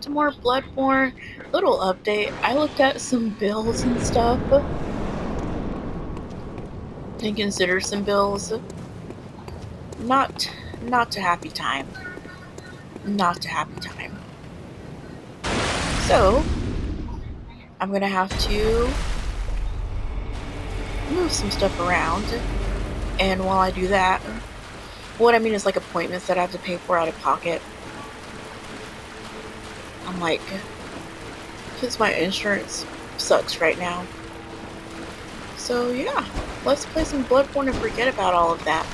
to more Bloodborne. Little update. I looked at some bills and stuff and considered some bills. Not not a happy time. Not a happy time. So I'm gonna have to move some stuff around. And while I do that, what I mean is like appointments that I have to pay for out of pocket. I'm like, because my insurance sucks right now. So yeah, let's play some Bloodborne and forget about all of that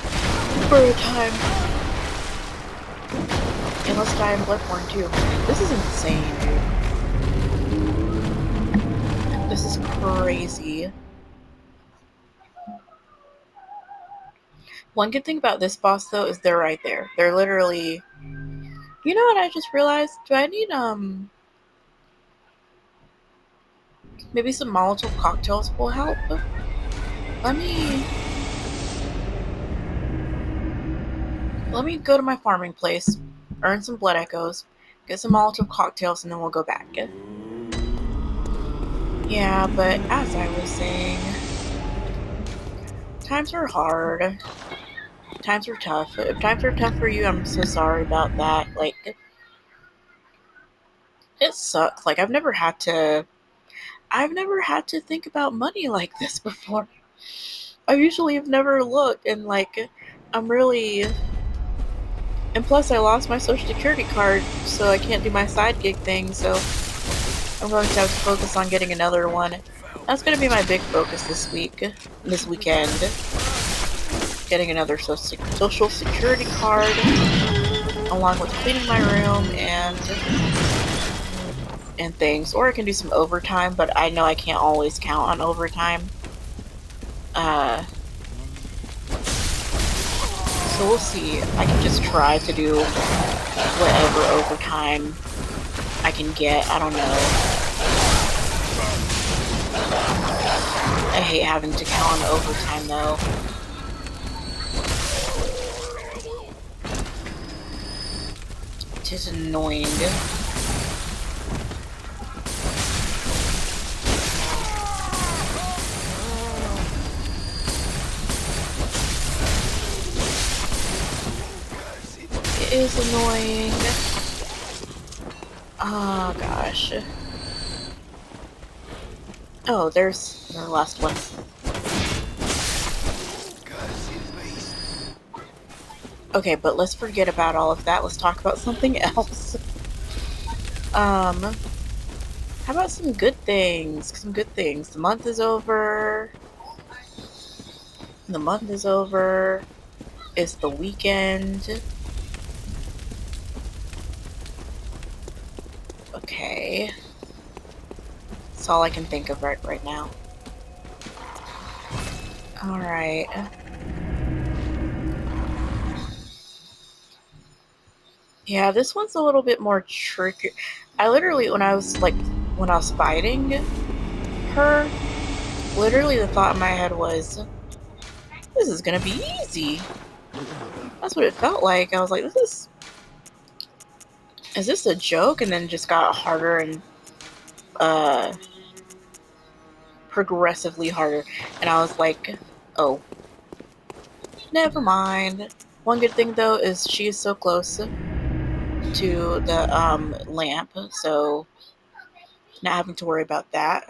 for a time. And let's die in Bloodborne too. This is insane, dude. This is crazy. One good thing about this boss though is they're right there. They're literally... You know what I just realized? Do I need maybe some Molotov cocktails will help? Let me go to my farming place, earn some blood echoes, get some Molotov cocktails, and then we'll go back. Yeah, but as I was saying, times are hard. Times are tough. If times are tough for you, I'm so sorry about that. Like, it sucks. Like, I've never had to think about money like this before. I usually have never looked, and like, I'm really... And plus, I lost my social security card, so I can't do my side gig thing, so I'm going to have to focus on getting another one. That's going to be my big focus this weekend. Getting another social security card, along with cleaning my room and things. Or I can do some overtime, but I know I can't always count on overtime. So we'll see. I can just try to do whatever overtime I can get. I don't know. I hate having to count on overtime though. It is annoying. It is annoying. Oh gosh. Oh, there's the last one. Okay, but let's forget about all of that. Let's talk about something else. How about some good things? Some good things. The month is over. The month is over. It's the weekend. Okay. That's all I can think of right now. Alright. Yeah, this one's a little bit more tricky. I literally, when I was fighting her, literally the thought in my head was, this is gonna be easy. That's what it felt like. I was like, is this a joke? And then just got harder and progressively harder. And I was like, oh, never mind. One good thing though is she is so close to the lamp, so not having to worry about that.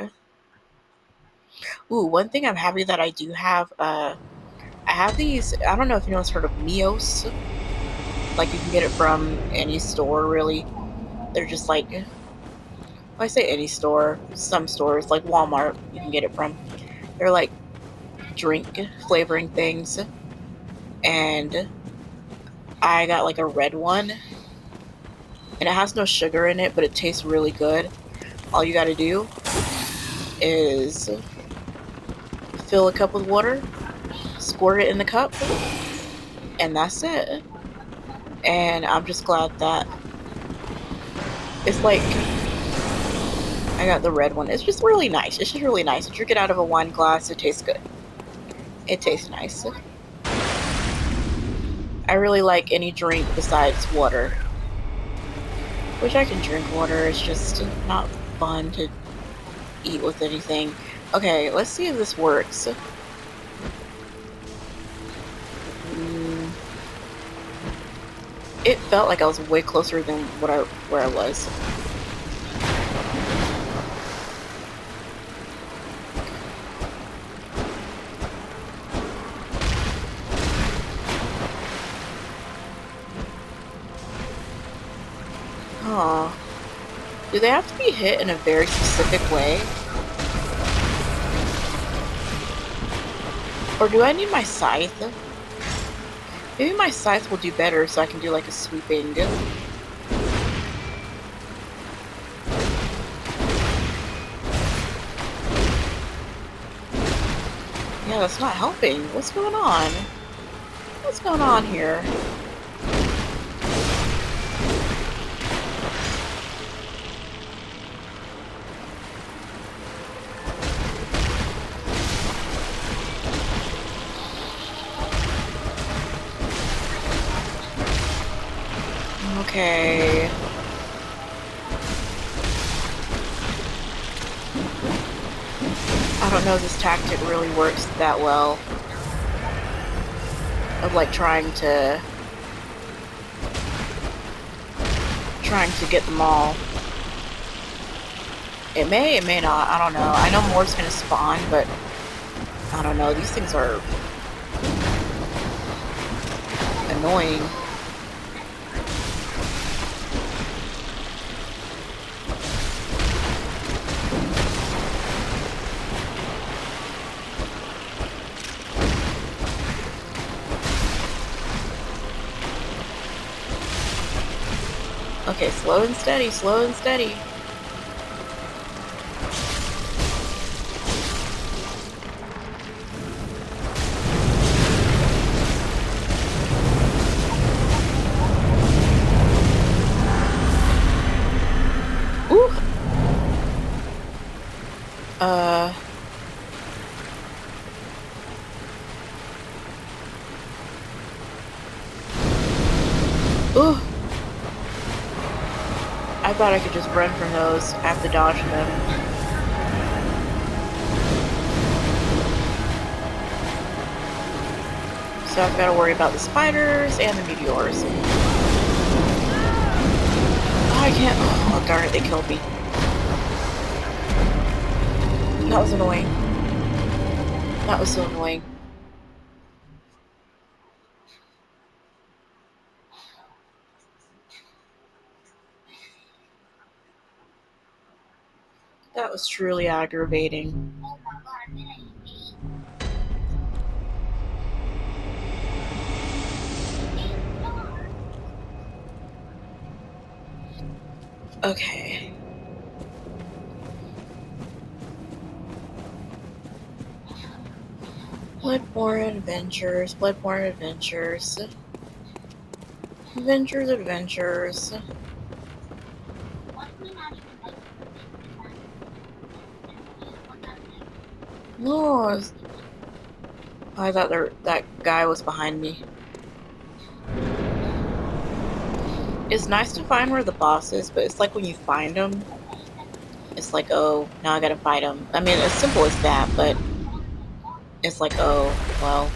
Ooh, one thing I'm happy that I do have, I have these, I don't know if anyone's heard of Mios. Like, you can get it from any store, really. They're just like, well, I say any store, some stores, like Walmart, you can get it from. They're like drink flavoring things. And I got like a red one. And it has no sugar in it, but it tastes really good. All you gotta do is fill a cup with water, squirt it in the cup, and that's it. And I'm just glad that it's like, I got the red one. It's just really nice. It's just really nice. You drink it out of a wine glass, it tastes good. It tastes nice. I really like any drink besides water. Wish I can drink water, it's just not fun to eat with anything. Okay, let's see if this works. It felt like I was way closer than where I was. Huh. Do they have to be hit in a very specific way? Or do I need my scythe? Maybe my scythe will do better so I can do like a sweeping. Yeah, that's not helping. What's going on? What's going on here? Okay. I don't know if this tactic really works that well. Of like trying to get them all. It may not, I don't know. I know more's gonna spawn, but I don't know, these things are annoying. Okay, slow and steady, slow and steady. Ooh! Ooh! I thought I could just run from those. I have to dodge them. So I've got to worry about the spiders and the meteors. Oh, I can't. Oh, darn it, they killed me. That was annoying. That was so annoying. That was truly aggravating. Okay. Bloodborne Adventures, Bloodborne Adventures. Adventures. No, I thought that guy was behind me. It's nice to find where the boss is, but it's like when you find him, it's like, oh, now I gotta fight him. I mean, as simple as that, but it's like, oh, well.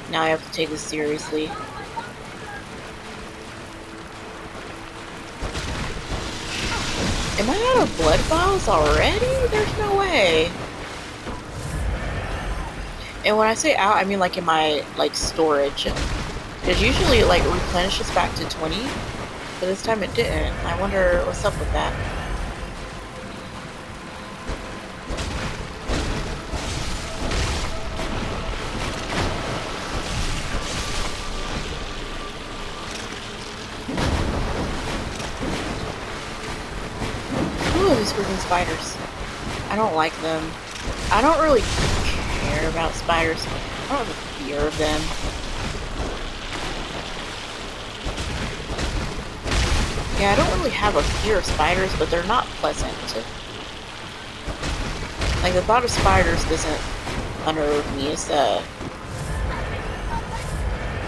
Now I have to take this seriously. Am I out of blood vials already? There's no way. And when I say out, I mean like in my storage. Because usually it replenishes back to 20, but this time it didn't. I wonder what's up with that. Ooh, these freaking spiders. I don't like them. I don't really care about spiders. I don't have a fear of them. Yeah, I don't really have a fear of spiders, but they're not pleasant. Like, the thought of spiders doesn't unnerve me. It's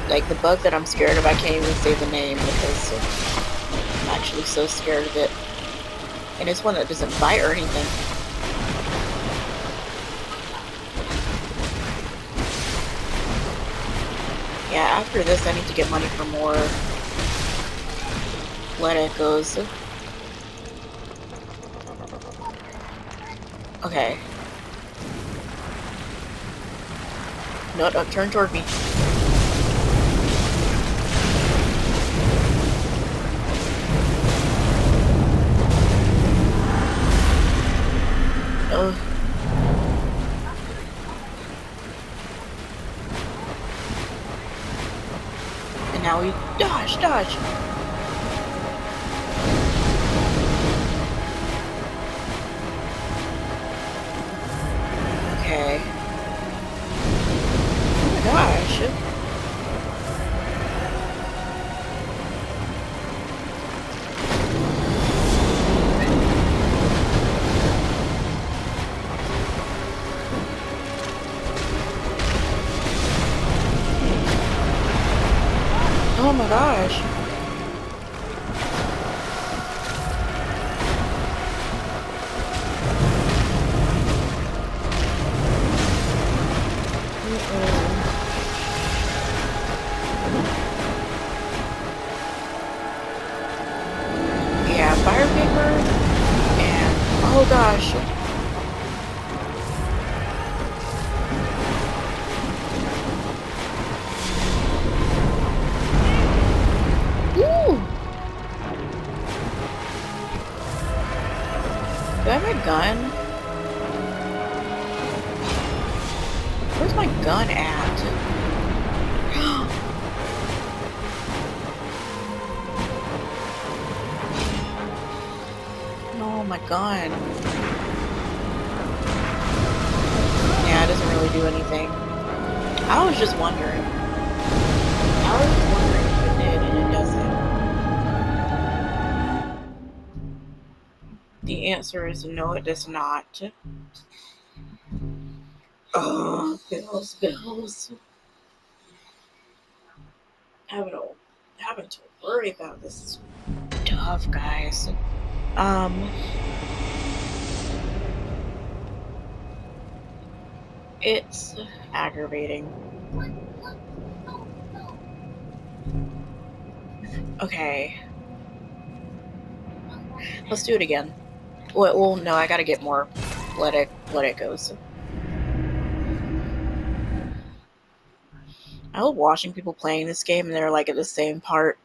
Like, the bug that I'm scared of, I can't even say the name because I'm actually so scared of it. And it's one that doesn't bite or anything. Yeah, after this, I need to get money for more blood echoes. Okay. No, no, turn toward me. Ugh. And now we dodge, dodge. Okay. Oh my gosh. Oh my gosh. Yeah, fire paper and oh gosh. Woo! Do I have my gun? Where's my gun at? No, my gun. Yeah, it doesn't really do anything. I was just wondering. I was just wondering if it did, and it doesn't. The answer is no, it does not. Oh, bills. Having to worry about this stuff, guys. It's aggravating. Okay. Let's do it again. Well, no, I gotta get more blood echoes. I love watching people playing this game and they're like at the same part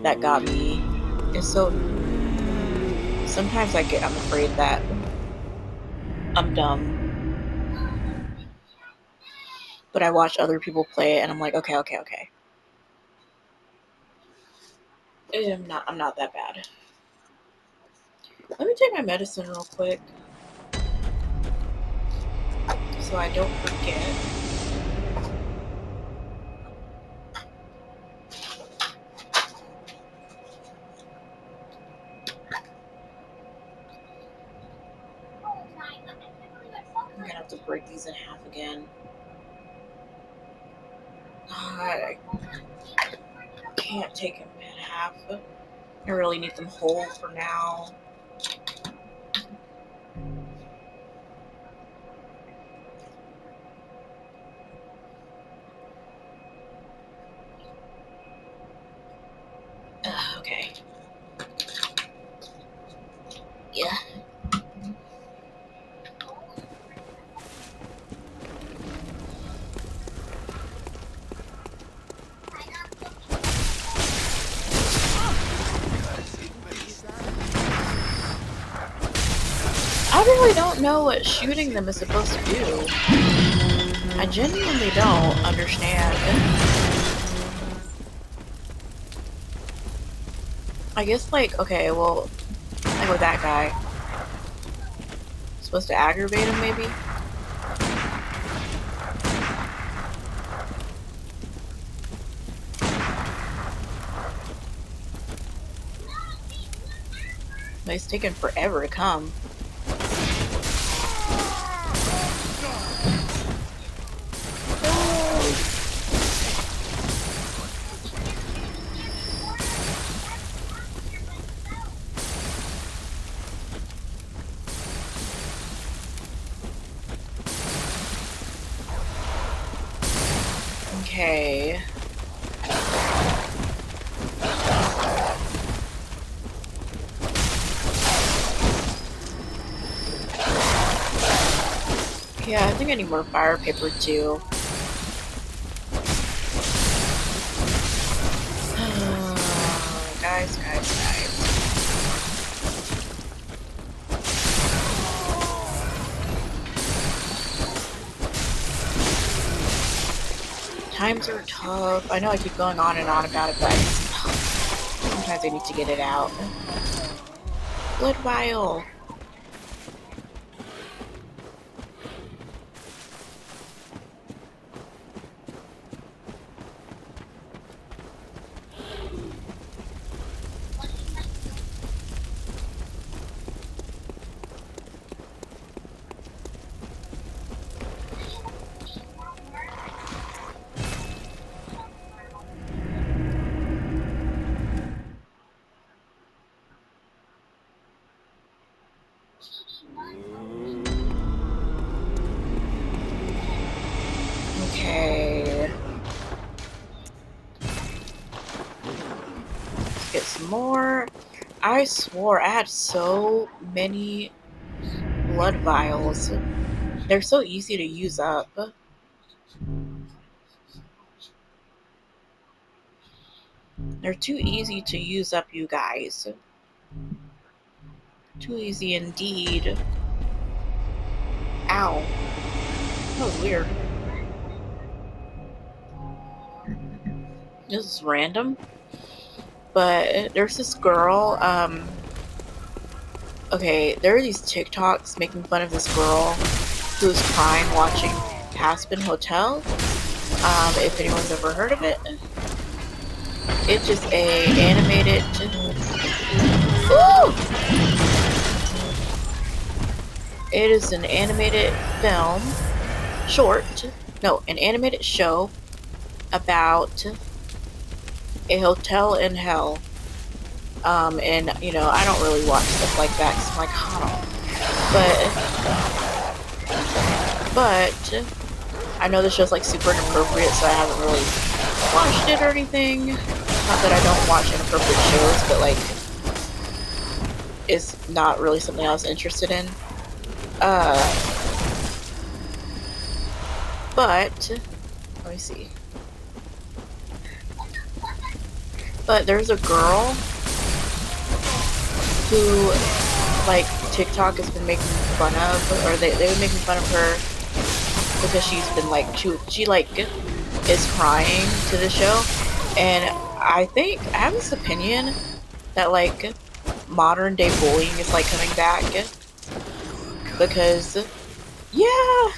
that got me. It's so... Sometimes I'm afraid that I'm dumb. But I watch other people play it and I'm like, okay. I'm not that bad. Let me take my medicine real quick. So I don't forget. I'm gonna have to break these in half again. I can't take them in half. I really need them whole for now. Okay. Yeah. I really don't know what shooting them is supposed to do. I genuinely don't understand. I guess, like, okay, well, like with that guy. Supposed to aggravate him, maybe? But it's taking forever to come. Okay. Yeah, I think I need more fire paper too. Guys. Times are tough. I know I keep going on and on about it, but sometimes I need to get it out. Blood vial. Okay. Let's get some more. I swore I had so many blood vials. They're so easy to use up. They're too easy to use up, you guys. Too easy indeed. Ow. That was weird. This is random. But there's this girl, okay, there are these TikToks making fun of this girl who's crying watching Aspen Hotel. If anyone's ever heard of it. It's just a animated... Ooh! It is an animated film, an animated show about a hotel in hell. And, you know, I don't really watch stuff like that because I'm like, but I know the show's like super inappropriate, so I haven't really watched it or anything. Not that I don't watch inappropriate shows, but like, it's not really something I was interested in. But let me see. But there's a girl who, like, TikTok has been making fun of, or they've been making fun of her because she's been like, she like is crying to the show, and I have this opinion that like modern day bullying is like coming back because, yeah,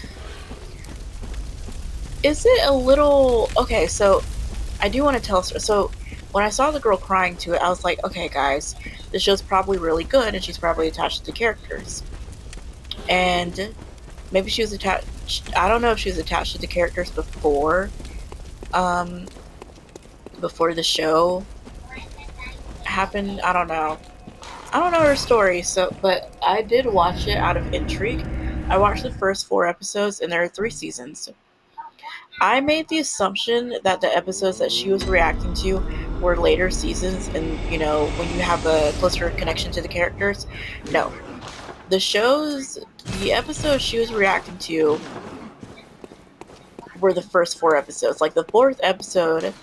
is it a little, okay, so I do want to tell, so when I saw the girl crying to it, I was like, okay guys, this show's probably really good and she's probably attached to the characters. And maybe she was attached, I don't know if she was attached to the characters before the show happened. I don't know her story, so, but I did watch it out of intrigue. I watched the first 4 episodes and there are 3 seasons. I made the assumption that the episodes that she was reacting to were later seasons, and you know, when you have a closer connection to the characters. No. The episodes she was reacting to were the first 4 episodes. Like the 4th episode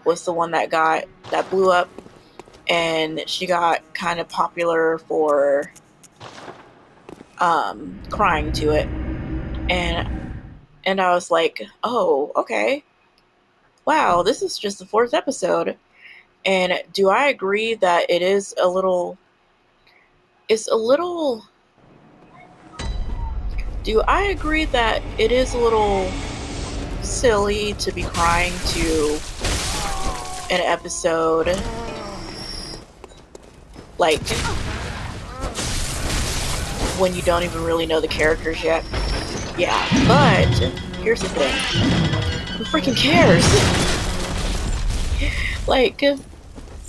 was the one that blew up, and she got kind of popular for crying to it. And I was like, oh, okay. Wow, this is just the 4th episode. And do I agree that it's a little, do I agree that it is a little silly to be crying to an episode like when you don't even really know the characters yet? Yeah, but here's the thing. Who freaking cares? Like,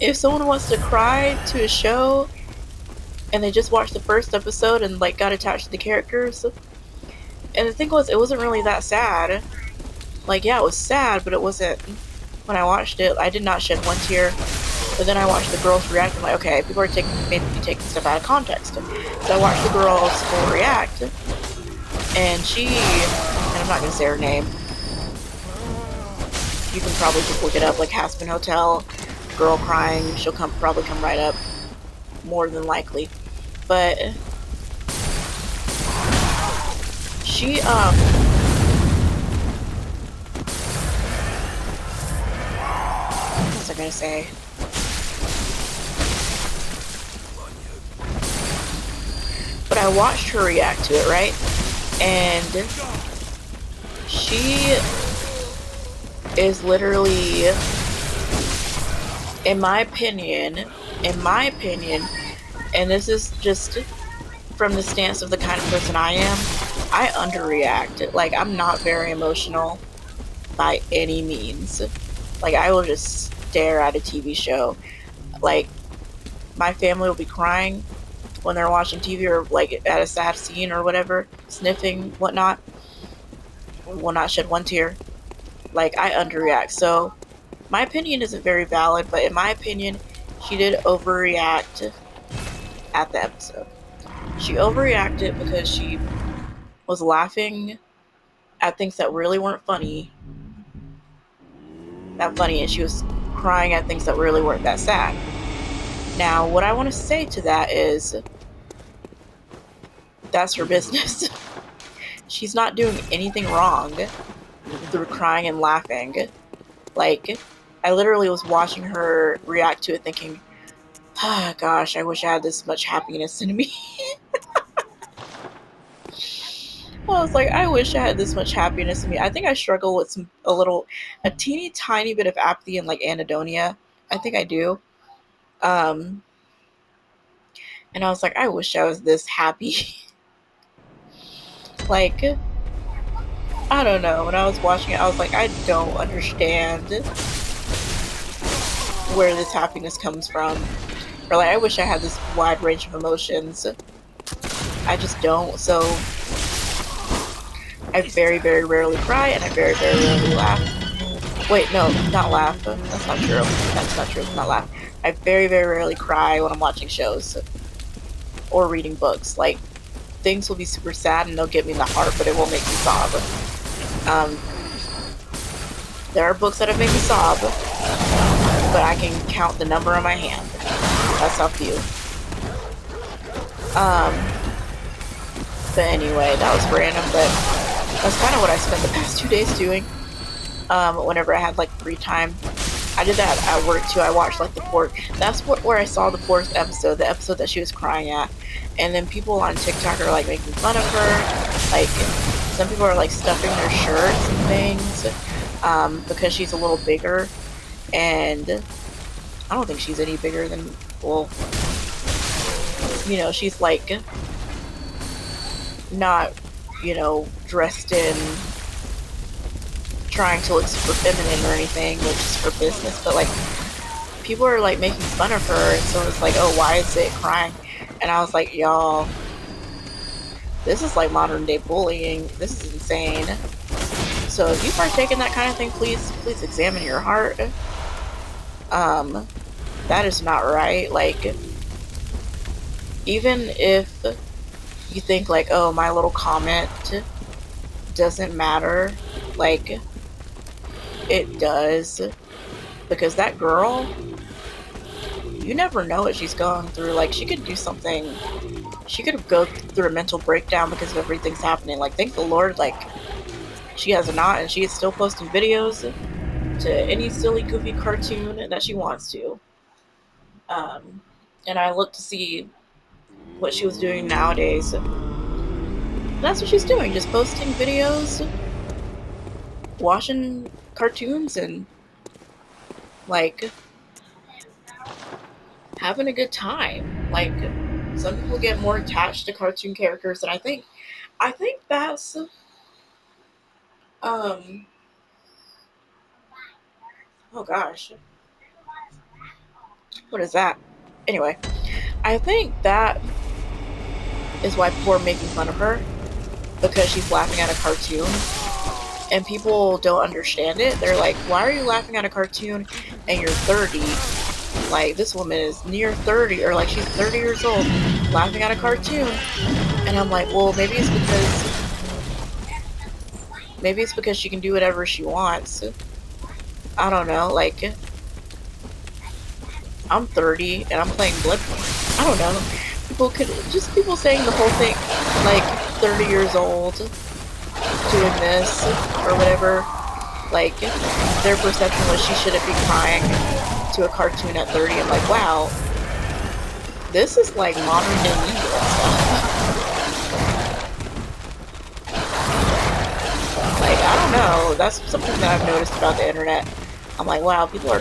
if someone wants to cry to a show and they just watched the first episode and like got attached to the characters, and the thing was, it wasn't really that sad. Like, yeah, it was sad, but it wasn't. When I watched it, I did not shed one tear. But then I watched the girls react. I'm like, okay, people are maybe taking stuff out of context. So I watched the girls full react, and I'm not gonna say her name. You can probably just look it up, like Haspen Hotel, girl crying. She'll probably come right up, more than likely. But she what was I gonna say? But I watched her react to it, right? And she is literally, in my opinion, and this is just from the stance of the kind of person I am, I underreact. Like, I'm not very emotional by any means. Like, I will just stare at a TV show. Like, my family will be crying when they're watching TV or, like, at a sad scene or whatever, sniffing, whatnot. Will not shed one tear. Like, I underreact. So, my opinion isn't very valid, but in my opinion, she did overreact at the episode. She overreacted because she was laughing at things that really weren't funny, and she was crying at things that really weren't that sad. Now, what I want to say to that is, that's her business. She's not doing anything wrong through crying and laughing. Like, I literally was watching her react to it thinking, ah, gosh, I wish I had this much happiness in me. I was like, I wish I had this much happiness in me. I think I struggle with a teeny tiny bit of apathy and like anhedonia. I think I do. And I was like, I wish I was this happy. Like, I don't know. When I was watching it, I was like, I don't understand where this happiness comes from. Or like, I wish I had this wide range of emotions. I just don't. So I very, very rarely cry, and I very, very rarely laugh. Wait, no, not laugh. That's not true. That's not true. Not laugh. I very, very rarely cry when I'm watching shows or reading books. Like, things will be super sad and they'll get me in the heart, but it won't make me sob. There are books that have made me sob, but I can count the number on my hand. That's how few. But anyway, that was random, but that's kind of what I spent the past 2 days doing. Whenever I had like free time, I did that at work too. I watched like the fourth. That's where I saw the fourth episode, the episode that she was crying at. And then people on TikTok are like making fun of her. Like, some people are like stuffing their shirts and things because she's a little bigger. And I don't think she's any bigger than, well, you know, she's like not, you know, dressed in trying to look super feminine or anything, which is for business, but like people are like making fun of her, and so it's like, oh, why is it crying? And I was like, y'all, this is like modern day bullying. This is insane. So if you partake in that kind of thing, please examine your heart. That is not right. Like, even if you think like, oh, my little comment doesn't matter, like, it does, because that girl, you never know what she's going through. Like, she could do something, she could go through a mental breakdown because of everything's happening. Like, thank the Lord, like, she has not, and she is still posting videos to any silly, goofy cartoon that she wants to. And I look to see what she was doing nowadays. And that's what she's doing, just posting videos, watching cartoons, and like having a good time. Like, some people get more attached to cartoon characters, and I think that's oh gosh, what is that? Anyway, I think that is why people are making fun of her, because she's laughing at a cartoon. and people don't understand it. They're like, why are you laughing at a cartoon and you're 30? Like, this woman is near 30, or like she's 30 years old, laughing at a cartoon. And I'm like, well, maybe it's because she can do whatever she wants. I don't know, like, I'm 30 and I'm playing Bloodborne. I don't know. People saying the whole thing, like, 30 years old, doing this, or whatever, like, their perception was she shouldn't be crying to a cartoon at 30. I'm like, wow, this is like modern day media stuff. Like, I don't know, that's something that I've noticed about the internet. I'm like, wow, people are...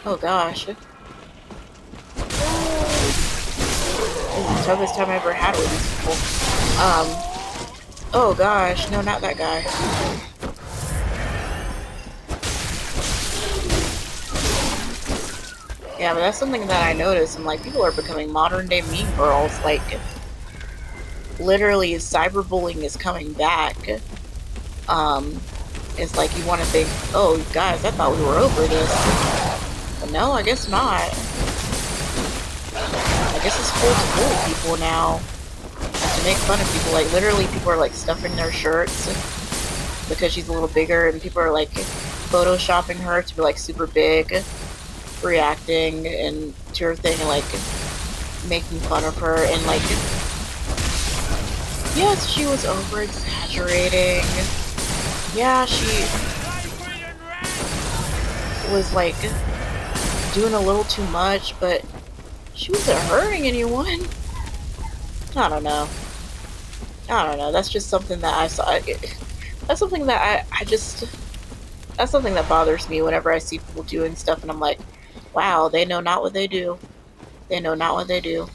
Oh gosh. This is the toughest time I ever had with these people. Oh gosh, no, not that guy. Yeah, but that's something that I noticed. I'm like, people are becoming modern day mean girls. Like, literally, cyberbullying is coming back. It's like you want to think, oh guys, I thought we were over this. But no, I guess not. I guess it's cool to bully people now. And to make fun of people. Like, literally, people are like stuffing their shirts because she's a little bigger, and people are like photoshopping her to be like super big, reacting and to her thing, and like making fun of her. And like, yes, she was over exaggerating. Yeah, she was like doing a little too much, but she wasn't hurting anyone. I don't know. That's just something that I saw. That's something that that's something that bothers me whenever I see people doing stuff, and I'm like, wow, they know not what they do. They know not what they do.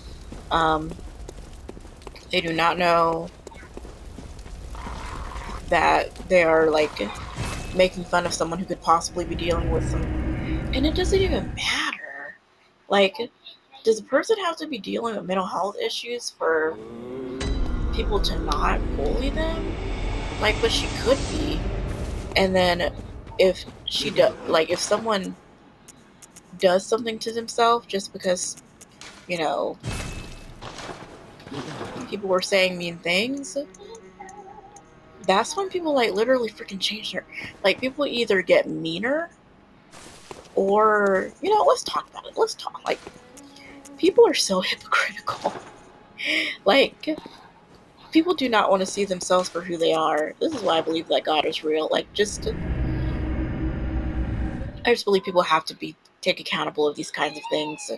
They do not know that they are like making fun of someone who could possibly be dealing with some, and it doesn't even matter. Like, does a person have to be dealing with mental health issues for people to not bully them? Like, but she could be. And then if she does, like, if someone does something to themselves just because, you know, people were saying mean things, that's when people like literally freaking change their, like, people either get meaner or, you know, let's talk about it. Let's talk. Like, people are so hypocritical. Like, people do not want to see themselves for who they are. This is why I believe that God is real. Like, I just believe people have to take accountable of these kinds of things.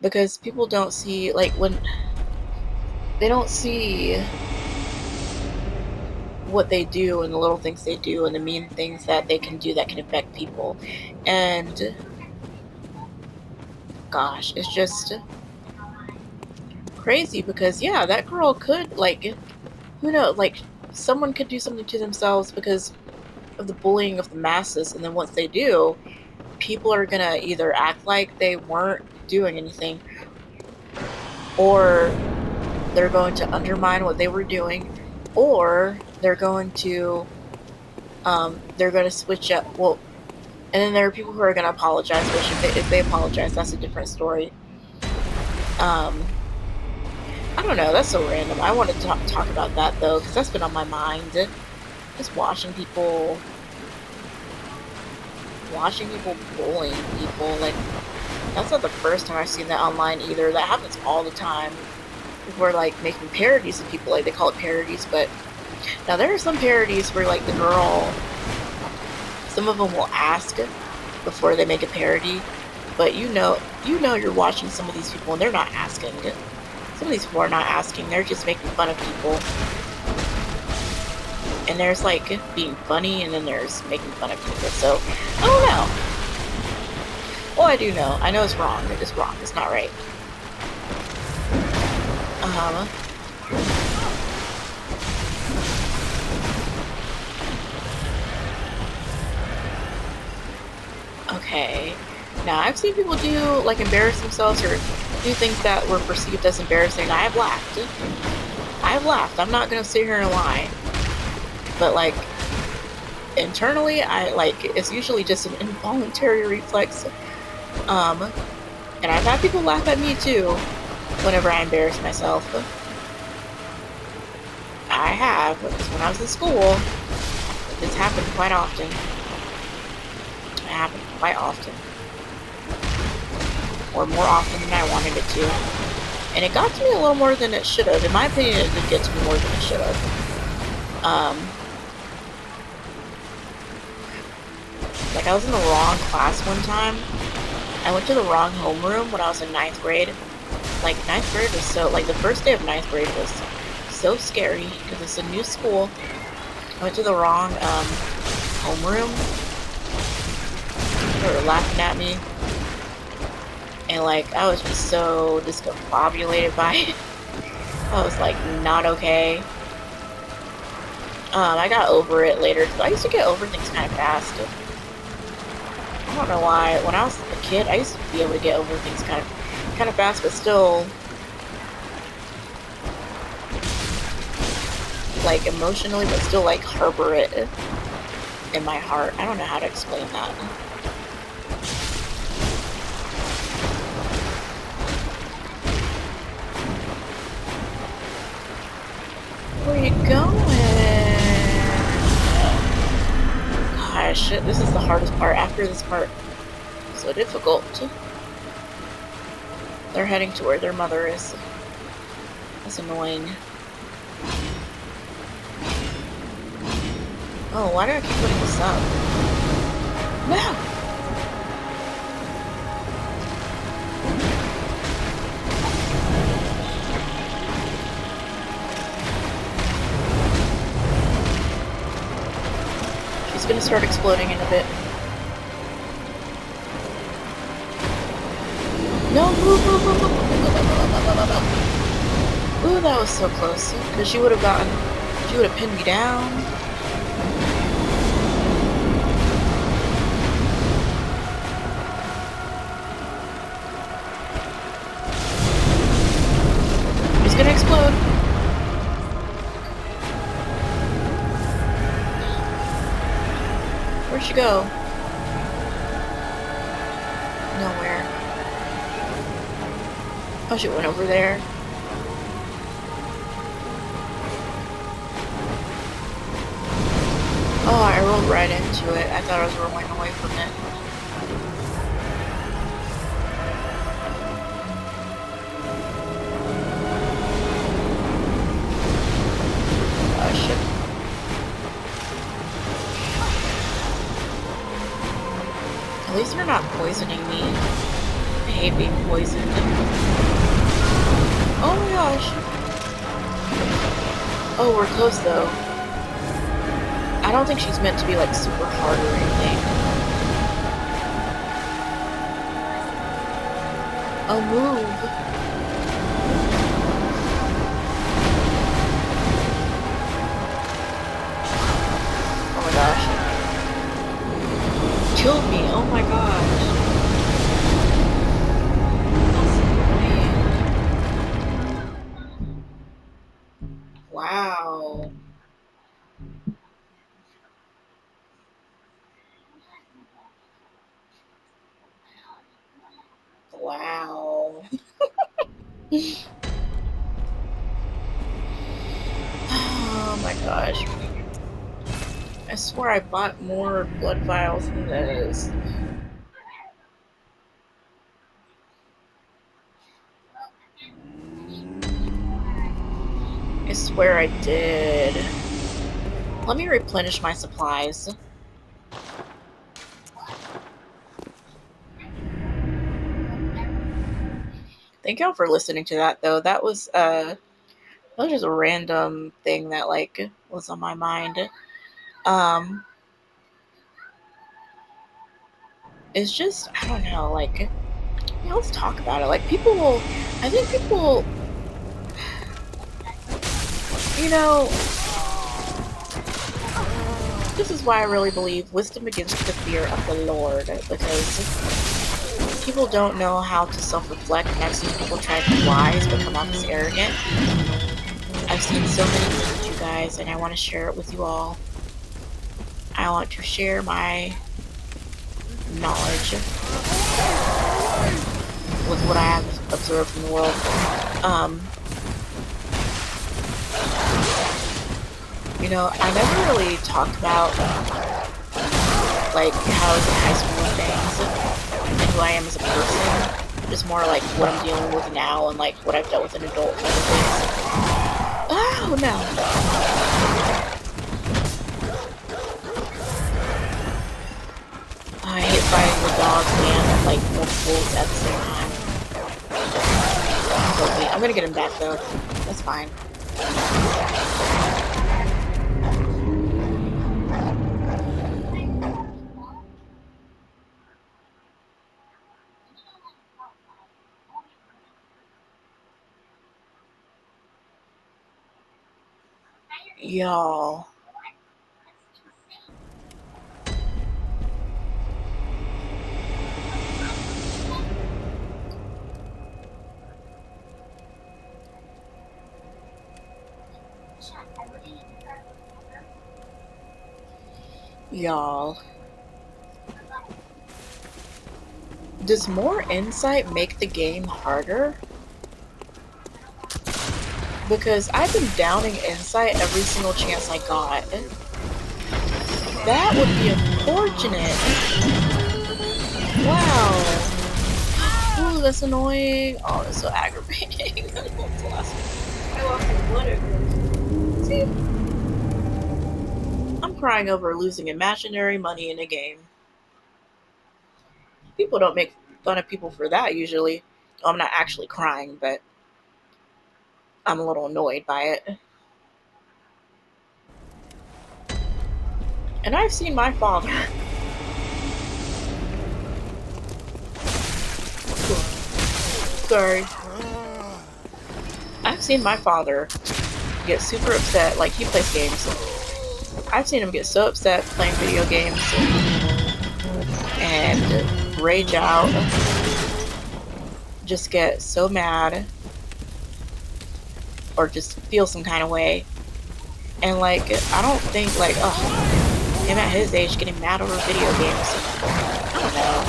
Because people don't see, like, when they don't see what they do and the little things they do and the mean things that they can do that can affect people. And gosh, it's just crazy because, yeah, that girl could, like, who knows, like, someone could do something to themselves because of the bullying of the masses, and then once they do, people are gonna either act like they weren't doing anything, or they're going to undermine what they were doing, or they're going to switch up. Well, and then there are people who are going to apologize, which if they apologize, that's a different story. I don't know, that's so random. I wanted to talk about that though, because that's been on my mind. Just watching people bullying people. Like, that's not the first time I've seen that online either. That happens all the time. People are like making parodies of people, like they call it parodies, but now there are some parodies where like the girl, some of them will ask before they make a parody, but you know you're watching some of these people and they're not asking. Some of these people are not asking, they're just making fun of people. And there's like being funny, and then there's making fun of people. So I don't know. Well, I do know. I know it's wrong. It's wrong. It's not right. okay. Now, I've seen people do, like, embarrass themselves or do things that were perceived as embarrassing. I've laughed. I've laughed. I'm not gonna sit here and lie. But, like, internally, it's usually just an involuntary reflex. And I've had people laugh at me, too, whenever I embarrass myself. I have, because when I was in school, this happened quite often. It happened quite often. Or more often than I wanted it to. And it got to me a little more than it should have. In my opinion, it did get to me more than it should have. Like, I was in the wrong class one time. I went to the wrong homeroom when I was in 9th grade. Like, 9th grade was so, like, the first day of 9th grade was so scary, because it's a new school. I went to the wrong, homeroom. They were laughing at me. And, like, I was just so discombobulated by it. I was, like, not okay. I got over it later, because I used to get over things kind of fast. I don't know why. When I was a kid, I used to be able to get over things kind of fast, but still, like, emotionally, but still, like, harbor it in my heart. I don't know how to explain that. Where are you going? Gosh, this is the hardest part. After this part, so difficult. They're heading to where their mother is. That's annoying. Oh, why do I keep putting this up? No! She's gonna start exploding in a bit. No, move, move, move, move, move, move, move, move. Ooh, that was so close. Because she would have pinned me down. She's gonna explode. Where'd she go? Nowhere. Oh, she went over there. Oh, I rolled right into it. I thought I was rolling away from it. Oh, shit. At least they're not poisoning me. I hate being poisoned. Oh my gosh. Oh, we're close though. I don't think she's meant to be like super hard or anything. Oh, move. Oh my gosh. Killed me. Oh my gosh. Wow. Wow. Oh my gosh. I swear I bought more blood vials than this. I swear I did. Let me replenish my supplies. Thank y'all for listening to that, though. That was just a random thing that, like, was on my mind. It's just, I don't know, like, yeah, let's talk about it. Like, I think people, you know, This is why I really believe wisdom begins with the fear of the Lord, because people don't know how to self-reflect, and I've seen people try to be wise but come off as arrogant. I've seen so many things, you guys, and I want to share it with you all. I want to share my knowledge with what I have observed in the world. You know, I never really talked about like how I was in high school and things, and who I am as a person. Just more like what I'm dealing with now and like what I've dealt with in adult and other things. Oh no! I hate fighting the dogs and like multiples at the same time. Okay, I'm gonna get him back though. That's fine. Y'all. Y'all. Does more insight make the game harder? Because I've been downing insight every single chance I got. That would be unfortunate. Wow. Ooh, that's annoying. Oh, that's so aggravating. I lost some blood. See? I'm crying over losing imaginary money in a game. People don't make fun of people for that usually. I'm not actually crying, but I'm a little annoyed by it. And I've seen my father. Sorry. I've seen my father get super upset. Like, he plays games. I've seen him get so upset playing video games and rage out. Just get so mad. Or just feel some kind of way. And, like, I don't think, like, oh, him at his age getting mad over video games. I don't know.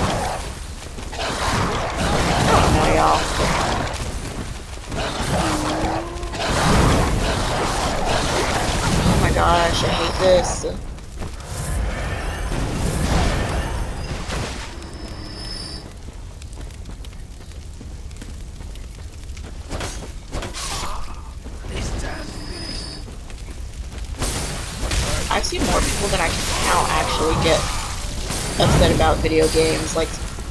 I don't know, y'all. Oh my gosh, I hate this. I've seen more people than I can count actually get upset about video games, like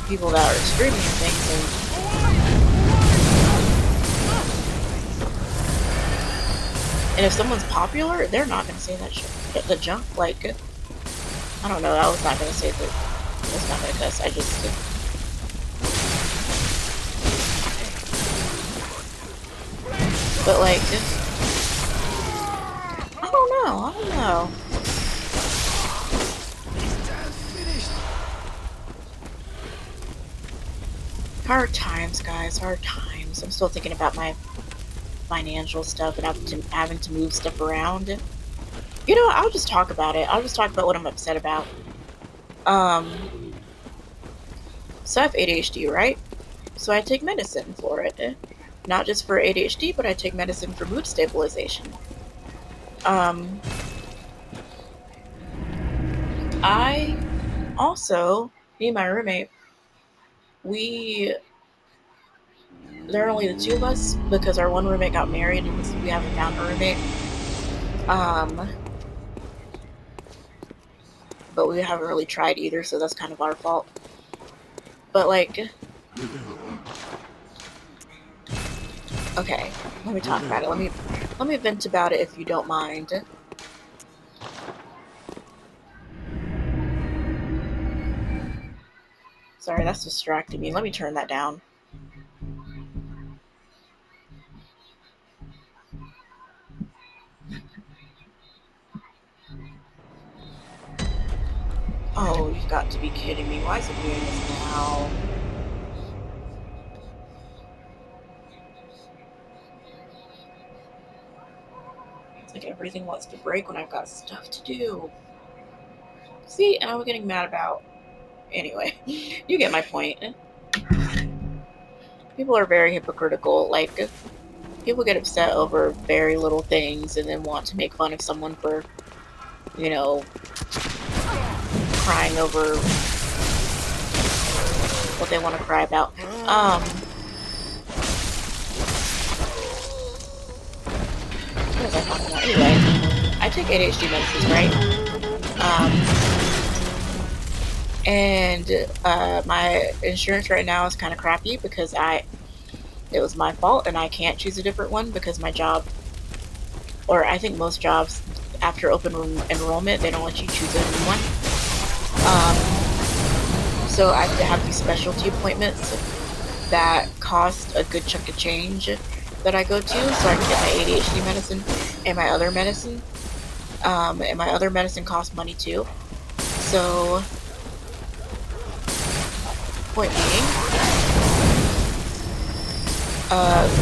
people that are streaming and things. And if someone's popular, they're not gonna say that shit. The junk, like, I don't know. I was not gonna say that. I was not gonna cuss. I just. But like, I don't know. I don't know. Hard times, guys. Hard times. I'm still thinking about my financial stuff and having to move stuff around. You know, I'll just talk about it. I'll just talk about what I'm upset about. So I have ADHD, right? So I take medicine for it. Not just for ADHD, but I take medicine for mood stabilization. I also, me and my roommate, there are only the two of us because our one roommate got married and we haven't found a roommate. But we haven't really tried either, so that's kind of our fault. But like, okay, let me talk about it. Let me vent about it if you don't mind. Sorry, that's distracting me. Let me turn that down. Oh, you've got to be kidding me. Why is it doing this now? It's like everything wants to break when I've got stuff to do. See, and I was getting mad about. Anyway, you get my point. People are very hypocritical. Like, people get upset over very little things and then want to make fun of someone for, you know, crying over what they want to cry about. What was I talking about? Anyway, I take ADHD medicines, right? And my insurance right now is kind of crappy because it was my fault and I can't choose a different one because my job, or I think most jobs after open enrollment, they don't let you choose a new one. So I have to have these specialty appointments that cost a good chunk of change that I go to so I can get my ADHD medicine and my other medicine. And my other medicine costs money too. So, point being,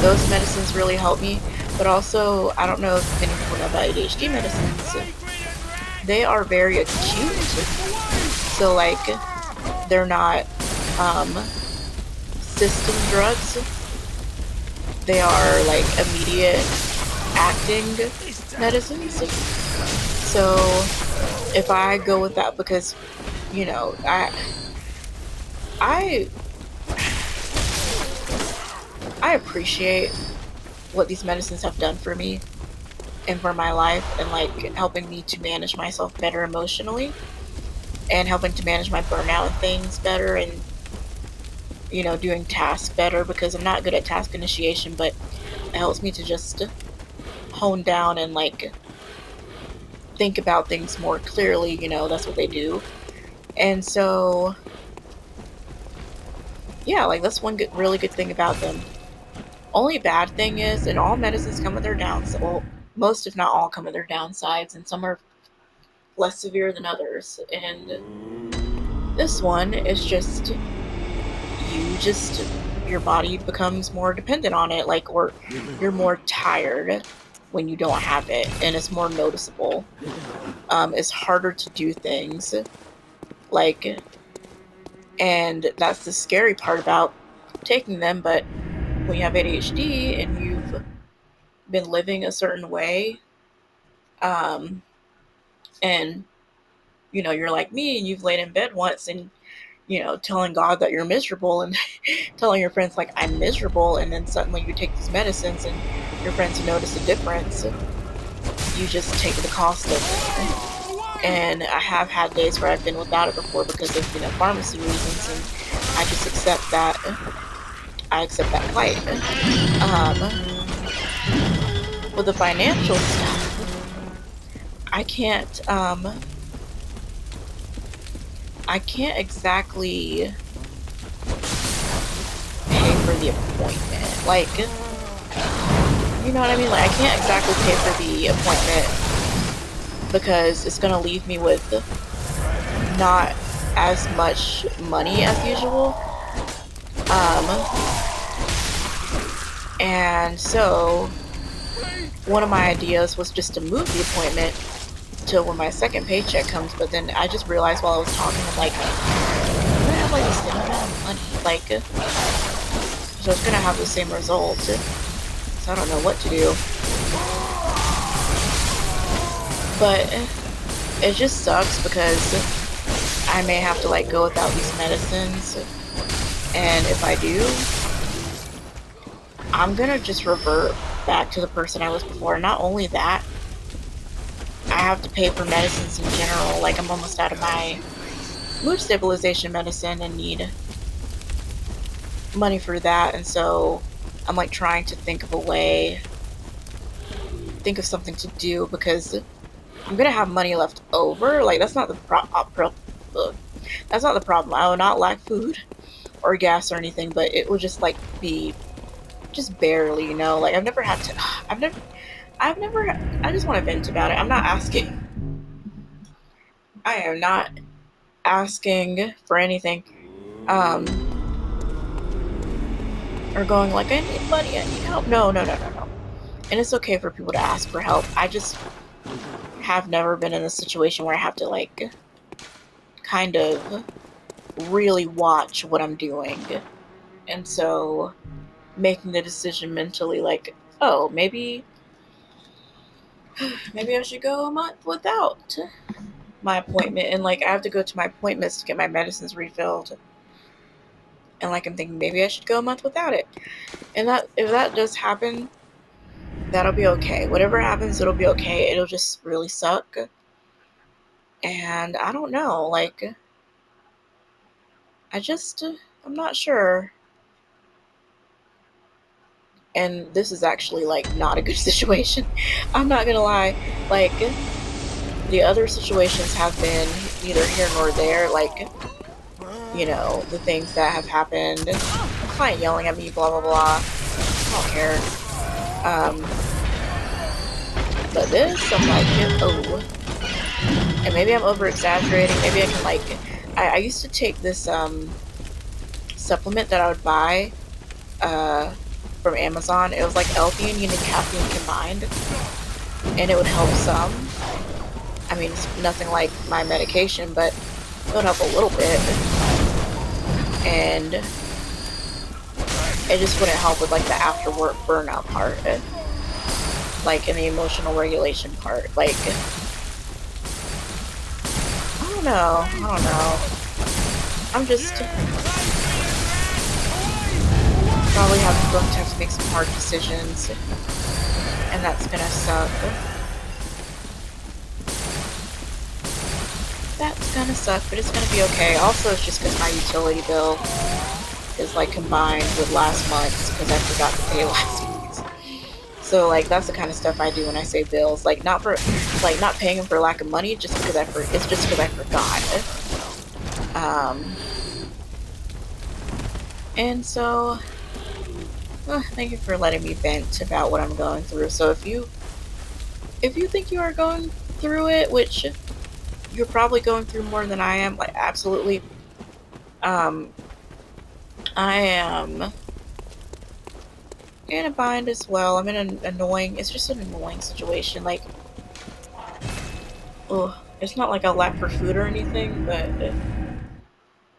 those medicines really help me. But also, I don't know if many people know about ADHD medicines. They are very acute. So, like, they're not system drugs. They are, like, immediate acting medicines. So, if I go with that, because, you know, I appreciate what these medicines have done for me and for my life, and like helping me to manage myself better emotionally and helping to manage my burnout and things better, and you know, doing tasks better, because I'm not good at task initiation, but it helps me to just hone down and like think about things more clearly. You know, that's what they do. And so yeah, like that's one really good thing about them. Only bad thing is, and all medicines come with their downsides. Well, most if not all come with their downsides, and some are less severe than others. And this one is just your body becomes more dependent on it, like, or you're more tired when you don't have it, and it's more noticeable. It's harder to do things, like, and that's the scary part about taking them. But when you have ADHD and you've been living a certain way, um, and you know, you're like me and you've laid in bed once and, you know, telling God that you're miserable and telling your friends like I'm miserable, and then suddenly you take these medicines and your friends notice a difference, you just take the cost of it. And I have had days where I've been without it before because of, you know, pharmacy reasons, and I just accept that. I accept that plight. With the financial stuff, I can't exactly pay for the appointment. Like, you know what I mean? Like, I can't exactly pay for the appointment because it's gonna leave me with not as much money as usual. And so one of my ideas was just to move the appointment till when my second paycheck comes, but then I just realized while I was talking, I'm like, I'm gonna have like the same amount of money, like, so it's gonna have the same result. So I don't know what to do. But it just sucks because I may have to like go without these medicines, and if I do, I'm gonna just revert back to the person I was before. Not only that, I have to pay for medicines in general. Like, I'm almost out of my mood stabilization medicine and need money for that, and so I'm like trying to think of a way, think of something to do, because I'm gonna have money left over. Like, that's not the that's not the problem. I will not lack food or gas or anything, but it will just like be just barely, you know. Like, I've never had to. I've never. I just want to vent about it. I'm not asking. I am not asking for anything, um, or going like, I need money, I need help. No, no, no, no, no. And it's okay for people to ask for help. I just have never been in a situation where I have to like kind of really watch what I'm doing. And so making the decision mentally like, oh, maybe I should go a month without my appointment, and like I have to go to my appointments to get my medicines refilled. And like I'm thinking maybe I should go a month without it. And that if that does happen, that'll be okay. Whatever happens, it'll be okay. It'll just really suck. And I don't know, like I just I'm not sure. And this is actually like not a good situation. I'm not gonna lie. Like the other situations have been neither here nor there. Like, you know, the things that have happened. A client yelling at me, blah blah blah. I don't care. Um, but this, I'm like, oh. And maybe I'm over exaggerating. Maybe I can like. I used to take this supplement that I would buy from Amazon. It was like L-theanine and caffeine combined, and it would help some. I mean, it's nothing like my medication, but it would help a little bit. And it just wouldn't help with like the after work burnout part, like in the emotional regulation part. Like, I don't know. I'm just probably going to have to make some hard decisions, and that's gonna suck. That's gonna suck, but it's gonna be okay. Also, it's just because my utility bill is like combined with last month's because I forgot to pay last month's. So like that's the kind of stuff I do when I say bills. Like not paying them for lack of money, just because it's just because I forgot. And so thank you for letting me vent about what I'm going through. So if you think you are going through it, which you're probably going through more than I am, like absolutely. I am in a bind as well. I'm in an it's just an annoying situation. Like, it's not like I lack for food or anything, but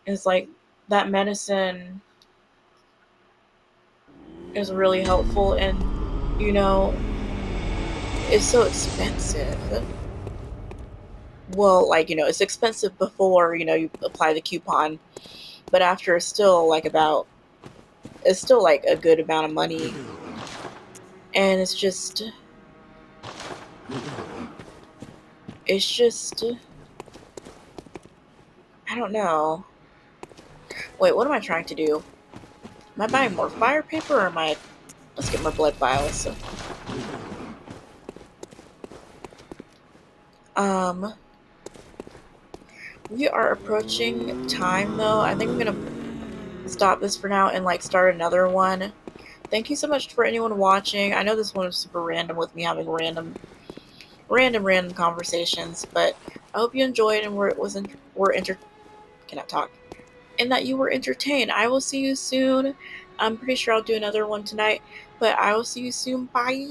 it's like that medicine is really helpful, and you know, it's so expensive. Well, like, you know, it's expensive before, you know, you apply the coupon, but after it's still like a good amount of money. And it's just, I don't know. Wait, what am I trying to do? Am I buying more fire paper or let's get more blood vials. Um, we are approaching time though. I think I'm gonna stop this for now and like start another one. Thank you so much for anyone watching. I know this one was super random with me having random conversations, but I hope you enjoyed and cannot talk, and that you were entertained. I will see you soon. I'm pretty sure I'll do another one tonight, but I will see you soon. Bye.